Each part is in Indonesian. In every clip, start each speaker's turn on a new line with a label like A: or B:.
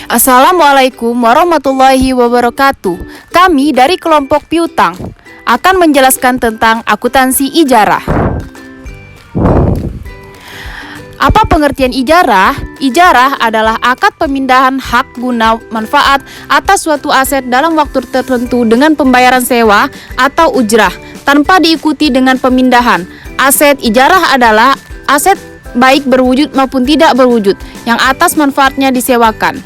A: Assalamualaikum warahmatullahi wabarakatuh. Kami dari kelompok piutang akan menjelaskan tentang akuntansi ijarah. Apa pengertian ijarah? Ijarah adalah akad pemindahan hak guna manfaat atas suatu aset dalam waktu tertentu dengan pembayaran sewa atau ujrah tanpa diikuti dengan pemindahan. Aset ijarah adalah aset baik berwujud maupun tidak berwujud yang atas manfaatnya disewakan.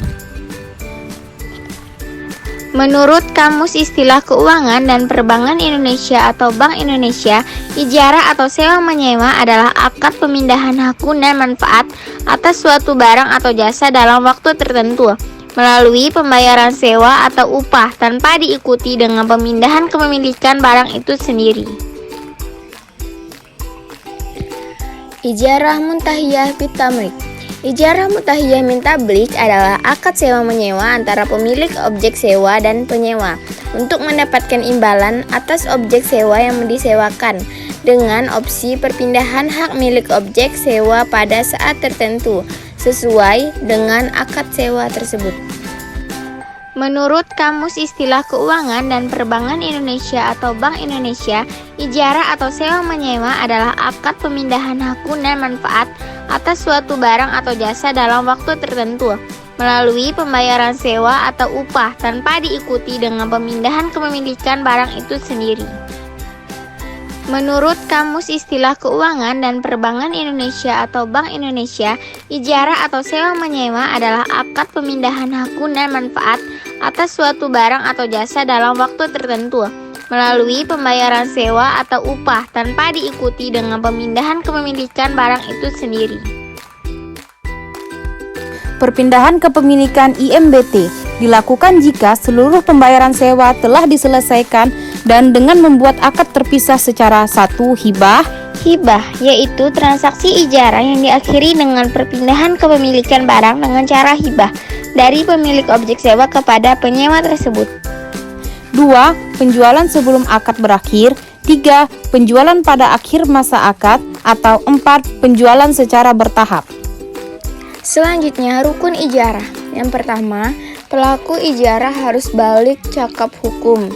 B: Menurut Kamus Istilah Keuangan dan Perbankan Indonesia atau Bank Indonesia, ijarah atau sewa-menyewa adalah akad pemindahan hak guna manfaat atas suatu barang atau jasa dalam waktu tertentu melalui pembayaran sewa atau upah tanpa diikuti dengan pemindahan kepemilikan barang itu sendiri.
C: Ijarah muntahiyah bitamlik. Ijarah muntahiyah min tablik adalah akad sewa-menyewa antara pemilik objek sewa dan penyewa untuk mendapatkan imbalan atas objek sewa yang disewakan dengan opsi perpindahan hak milik objek sewa pada saat tertentu sesuai dengan akad sewa tersebut.
B: Menurut Kamus Istilah Keuangan dan Perbankan Indonesia atau Bank Indonesia, ijarah atau sewa-menyewa adalah akad pemindahan hak guna manfaat atas suatu barang atau jasa dalam waktu tertentu melalui pembayaran sewa atau upah tanpa diikuti dengan pemindahan kepemilikan barang itu sendiri. Menurut Kamus Istilah Keuangan dan Perbankan Indonesia atau Bank Indonesia, ijarah atau sewa-menyewa adalah akad pemindahan hak guna manfaat atas suatu barang atau jasa dalam waktu tertentu melalui pembayaran sewa atau upah tanpa diikuti dengan pemindahan kepemilikan barang itu sendiri.
A: Perpindahan kepemilikan IMBT dilakukan jika seluruh pembayaran sewa telah diselesaikan dan dengan membuat akad terpisah secara satu hibah.
B: Hibah yaitu transaksi ijarah yang diakhiri dengan perpindahan kepemilikan barang dengan cara hibah dari pemilik objek sewa kepada penyewa tersebut.
A: 2. Penjualan sebelum akad berakhir. 3. Penjualan pada akhir masa akad. Atau 4. Penjualan secara bertahap.
C: Selanjutnya, rukun ijarah. Yang pertama, pelaku ijarah harus balik cakap hukum.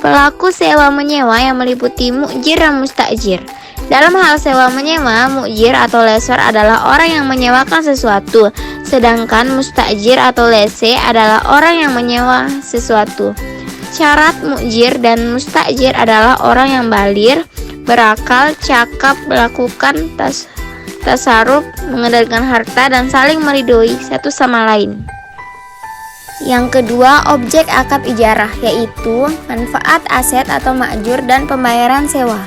B: Pelaku sewa-menyewa yang meliputi mu'jir dan mustajir. Dalam hal sewa-menyewa, mu'jir atau lesor adalah orang yang menyewakan sesuatu, sedangkan mustajir atau lese adalah orang yang menyewa sesuatu. Syarat mu'jir dan mustajir adalah orang yang baligh, berakal, cakap, melakukan tasarruf, mengendalikan harta, dan saling meridhoi satu sama lain.
C: Yang kedua, objek akad ijarah, yaitu manfaat aset atau ma'jur dan pembayaran sewa.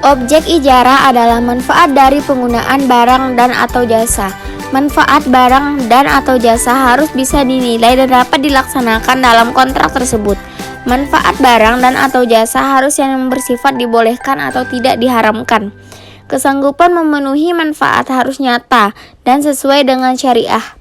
C: Objek ijarah adalah manfaat dari penggunaan barang dan atau jasa. Manfaat barang dan atau jasa harus bisa dinilai dan dapat dilaksanakan dalam kontrak tersebut. Manfaat barang dan atau jasa harus yang bersifat dibolehkan atau tidak diharamkan. Kesanggupan memenuhi manfaat harus nyata dan sesuai dengan syariah.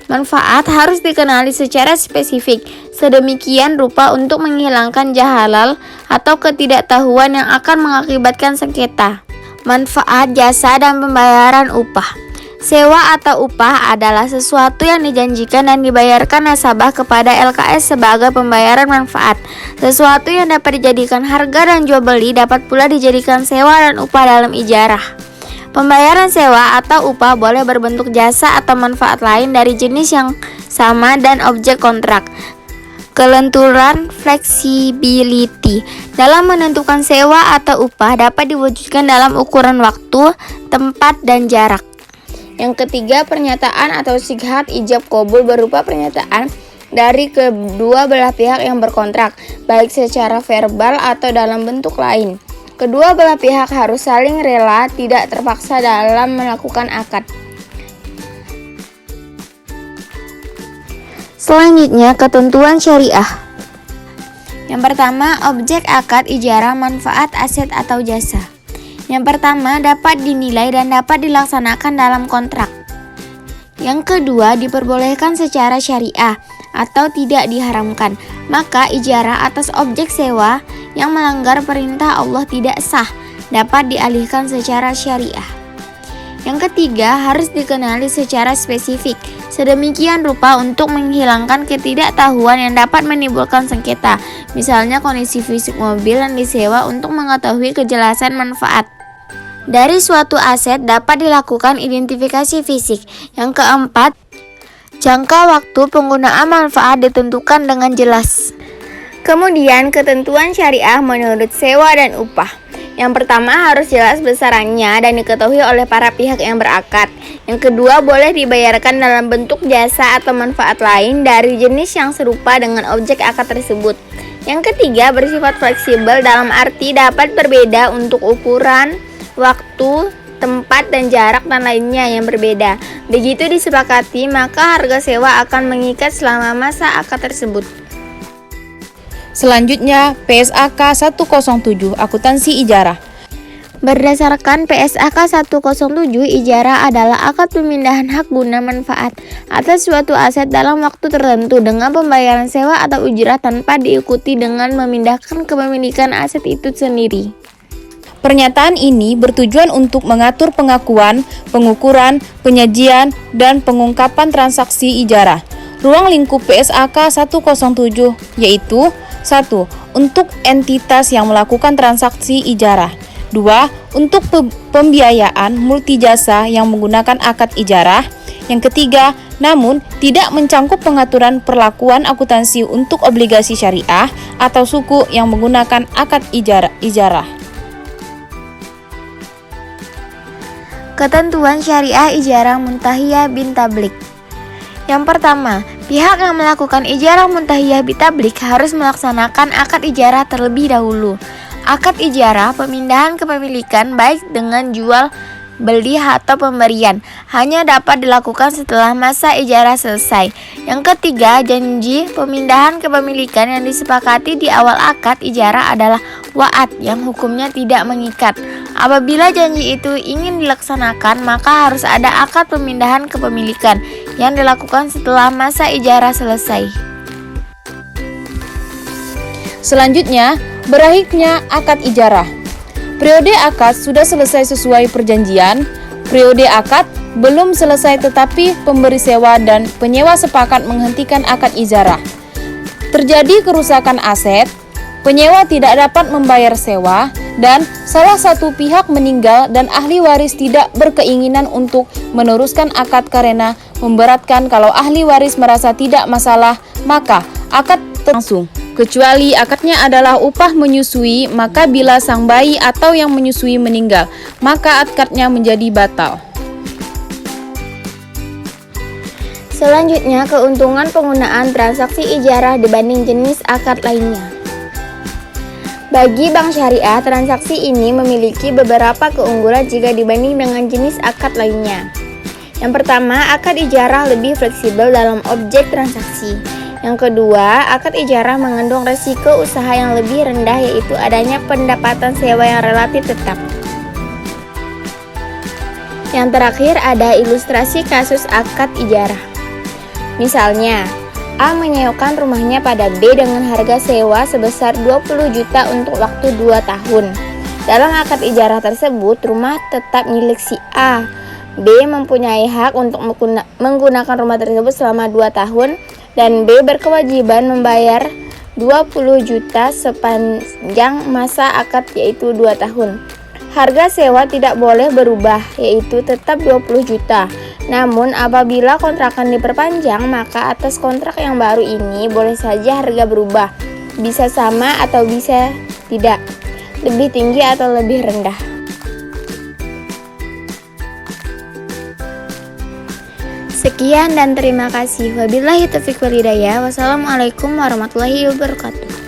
C: Manfaat harus dikenali secara spesifik, sedemikian rupa untuk menghilangkan jahalal atau ketidaktahuan yang akan mengakibatkan sengketa. Manfaat jasa dan pembayaran upah. Sewa atau upah adalah sesuatu yang dijanjikan dan dibayarkan nasabah kepada LKS sebagai pembayaran manfaat. Sesuatu yang dapat dijadikan harga dan jual beli dapat pula dijadikan sewa dan upah dalam ijarah. Pembayaran sewa atau upah boleh berbentuk jasa atau manfaat lain dari jenis yang sama dan objek kontrak. Kelenturan flexibility dalam menentukan sewa atau upah dapat diwujudkan dalam ukuran waktu, tempat, dan jarak. Yang ketiga, pernyataan atau sighat ijab qabul berupa pernyataan dari kedua belah pihak yang berkontrak, baik secara verbal atau dalam bentuk lain. Kedua belah pihak harus saling rela, tidak terpaksa dalam melakukan akad.
B: Selanjutnya, ketentuan syariah.
C: Yang pertama, objek akad ijarah manfaat aset atau jasa. Yang pertama, dapat dinilai dan dapat dilaksanakan dalam kontrak. Yang kedua, diperbolehkan secara syariah atau tidak diharamkan. Maka ijarah atas objek sewa yang melanggar perintah Allah tidak sah, dapat dialihkan secara syariah. Yang ketiga, harus dikenali secara spesifik, sedemikian rupa untuk menghilangkan ketidaktahuan yang dapat menimbulkan sengketa, misalnya kondisi fisik mobil yang disewa untuk mengetahui kejelasan manfaat. Dari suatu aset dapat dilakukan identifikasi fisik. Yang keempat, jangka waktu penggunaan manfaat ditentukan dengan jelas. Kemudian, ketentuan syariah menurut sewa dan upah. Yang pertama, harus jelas besarannya dan diketahui oleh para pihak yang berakad. Yang kedua, boleh dibayarkan dalam bentuk jasa atau manfaat lain dari jenis yang serupa dengan objek akad tersebut. Yang ketiga, bersifat fleksibel dalam arti dapat berbeda untuk ukuran, waktu, tempat, dan jarak dan lainnya yang berbeda. Begitu disepakati, maka harga sewa akan mengikat selama masa akad tersebut.
A: Selanjutnya, PSAK 107, akuntansi ijarah.
C: Berdasarkan PSAK 107, ijarah adalah akad pemindahan hak guna manfaat atas suatu aset dalam waktu tertentu dengan pembayaran sewa atau ujrah tanpa diikuti dengan memindahkan kepemilikan aset itu sendiri.
A: Pernyataan ini bertujuan untuk mengatur pengakuan, pengukuran, penyajian, dan pengungkapan transaksi ijarah. Ruang lingkup PSAK 107 yaitu 1. Untuk entitas yang melakukan transaksi ijarah. 2. Untuk pembiayaan multijasa yang menggunakan akad ijarah. Yang ketiga, namun tidak mencangkup pengaturan perlakuan akuntansi untuk obligasi syariah atau suku yang menggunakan akad ijarah.
C: Ketentuan syariah ijarah muntahiyah bin tablik. Yang pertama, pihak yang melakukan ijarah muntahiyah bin tablik harus melaksanakan akad ijarah terlebih dahulu. Akad ijarah pemindahan kepemilikan baik dengan jual, beli, atau pemberian hanya dapat dilakukan setelah masa ijarah selesai. Yang ketiga, janji pemindahan kepemilikan yang disepakati di awal akad ijarah adalah wa'ad yang hukumnya tidak mengikat. Apabila janji itu ingin dilaksanakan, maka harus ada akad pemindahan kepemilikan yang dilakukan setelah masa ijarah selesai.
A: Selanjutnya, berakhirnya akad ijarah. Periode akad sudah selesai sesuai perjanjian. Periode akad belum selesai tetapi pemberi sewa dan penyewa sepakat menghentikan akad ijarah. Terjadi kerusakan aset, penyewa tidak dapat membayar sewa, dan salah satu pihak meninggal dan ahli waris tidak berkeinginan untuk meneruskan akad karena memberatkan. Kalau ahli waris merasa tidak masalah, maka akad langsung. Kecuali akadnya adalah upah menyusui, maka bila sang bayi atau yang menyusui meninggal, maka akadnya menjadi batal.
C: Selanjutnya, keuntungan penggunaan transaksi ijarah dibanding jenis akad lainnya. Bagi bank syariah, transaksi ini memiliki beberapa keunggulan jika dibanding dengan jenis akad lainnya. Yang pertama, akad ijarah lebih fleksibel dalam objek transaksi. Yang kedua, akad ijarah mengandung resiko usaha yang lebih rendah, yaitu adanya pendapatan sewa yang relatif tetap. Yang terakhir, ada ilustrasi kasus akad ijarah. Misalnya, A menyewakan rumahnya pada B dengan harga sewa sebesar 20 juta untuk waktu 2 tahun. Dalam akad ijarah tersebut, rumah tetap milik si A. B mempunyai hak untuk menggunakan rumah tersebut selama 2 tahun dan B berkewajiban membayar 20 juta sepanjang masa akad, yaitu 2 tahun. Harga sewa tidak boleh berubah, yaitu tetap 20 juta. Namun apabila kontrakan diperpanjang, maka atas kontrak yang baru ini boleh saja harga berubah. Bisa sama atau bisa tidak, lebih tinggi atau lebih rendah. Sekian dan terima kasih. Wabillahi taufiq wal hidayah. Wassalamualaikum warahmatullahi wabarakatuh.